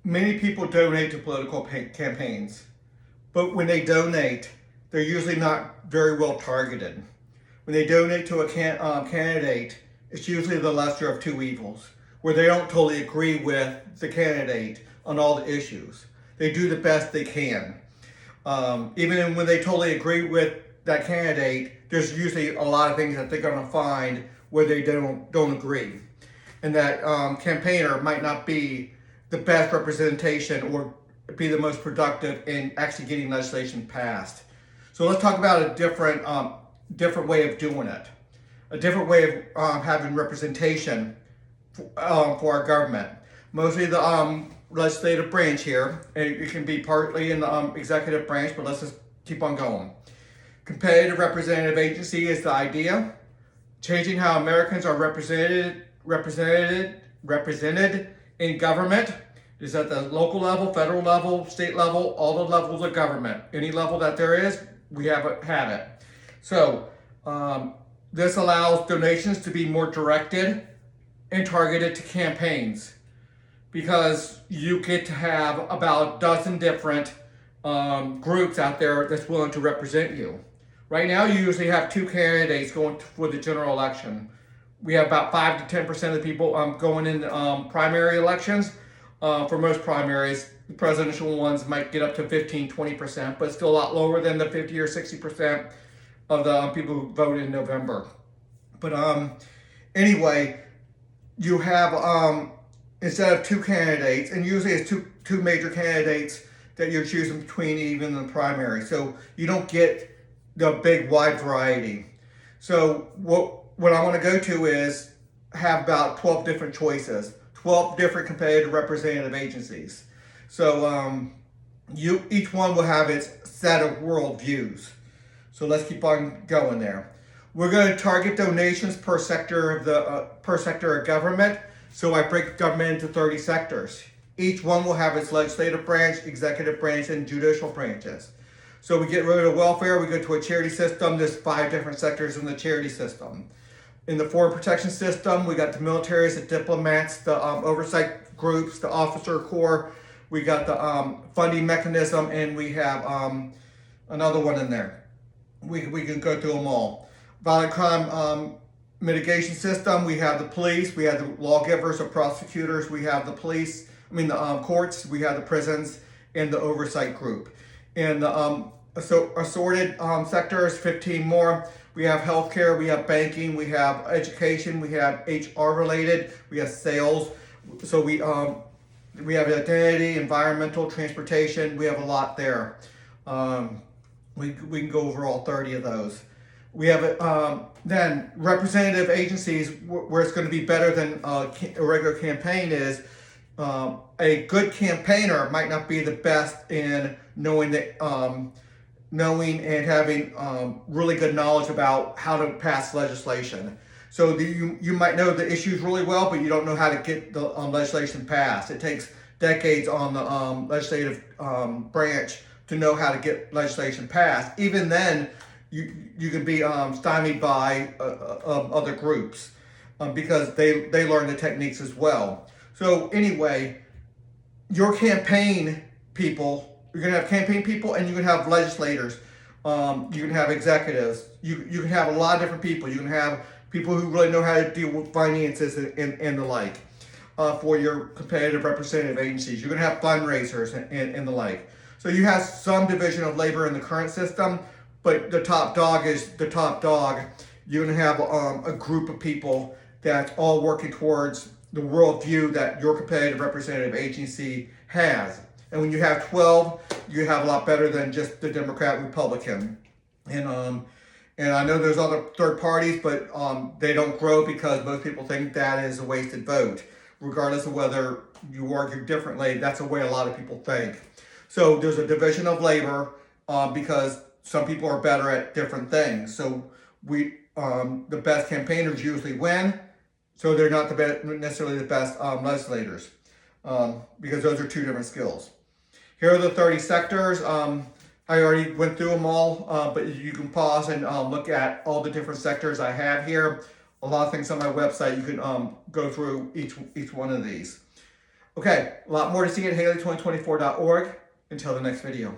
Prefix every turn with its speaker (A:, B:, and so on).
A: Many people donate to political campaigns, but when they donate, they're usually not very well targeted. When they donate to a candidate, it's usually the lesser of two evils, where they don't totally agree with the candidate on all the issues. They do the best they can. Even when they totally agree with that candidate, there's usually a lot of things that they're going to find where they don't agree, and that campaigner might not be the best representation or be the most productive in actually getting legislation passed. So let's talk about a different way of doing it, a different way of having representation for our government. Mostly the legislative branch here. It can be partly in the executive branch, but let's just keep on going. Competitive representative agency is the idea. Changing how Americans are represented in government is at the local level, federal level, state level, all the levels of government. Any level that there is, we have it. So this allows donations to be more directed and targeted to campaigns, because you get to have about a dozen different groups out there that's willing to represent you. Right now, you usually have two candidates going for the general election. We have about 5 to 10% of the people going in primary elections. For most primaries, the presidential ones might get up to 15, 20%, but still a lot lower than the 50 or 60% of the people who vote in November. But anyway, you have instead of two candidates, and usually it's two major candidates that you're choosing between even in the primary. So you don't get the big wide variety. So what I want to go to is have about 12 different choices, 12 different competitive representative agencies. So each one will have its set of worldviews. So let's keep on going there. We're going to target donations per sector of government. So I break government into 30 sectors. Each one will have its legislative branch, executive branch, and judicial branches. So we get rid of welfare, we go to a charity system. There's 5 different sectors in the charity system. In the foreign protection system, we got the militaries, the diplomats, the oversight groups, the officer corps. We got the funding mechanism, and we have another one in there. We can go through them all. Violent crime mitigation system, we have the police, we have the lawgivers or prosecutors, we have the courts, we have the prisons, and the oversight group. And the assorted sectors, 15 more. We have healthcare, we have banking, we have education, we have HR related, we have sales. So we have identity, environmental, transportation. We have a lot there. We can go over all 30 of those. We have then representative agencies where it's going to be better than a regular campaign is. A good campaigner might not be the best in knowing and having really good knowledge about how to pass legislation. So you might know the issues really well, but you don't know how to get the legislation passed. It takes decades on the legislative branch to know how to get legislation passed. Even then, you can be stymied by other groups because they learn the techniques as well. So anyway, your campaign people, you're going to have campaign people and you can have legislators. You can have executives. You can have a lot of different people. You can have people who really know how to deal with finances and the like for your competitive representative agencies. You're going to have fundraisers and the like. So you have some division of labor in the current system, but the top dog is the top dog. You're going to have a group of people that's all working towards the worldview that your competitive representative agency has. And when you have 12, you have a lot better than just the Democrat Republican. And I know there's other third parties, but they don't grow because most people think that is a wasted vote. Regardless of whether you argue differently, that's the way a lot of people think. So there's a division of labor because some people are better at different things. So the best campaigners usually win. So they're not necessarily the best legislators because those are two different skills. Here are the 30 sectors. I already went through them all, but you can pause and look at all the different sectors I have here. A lot of things on my website, you can go through each one of these. Okay, a lot more to see at Haley2024.org. Until the next video.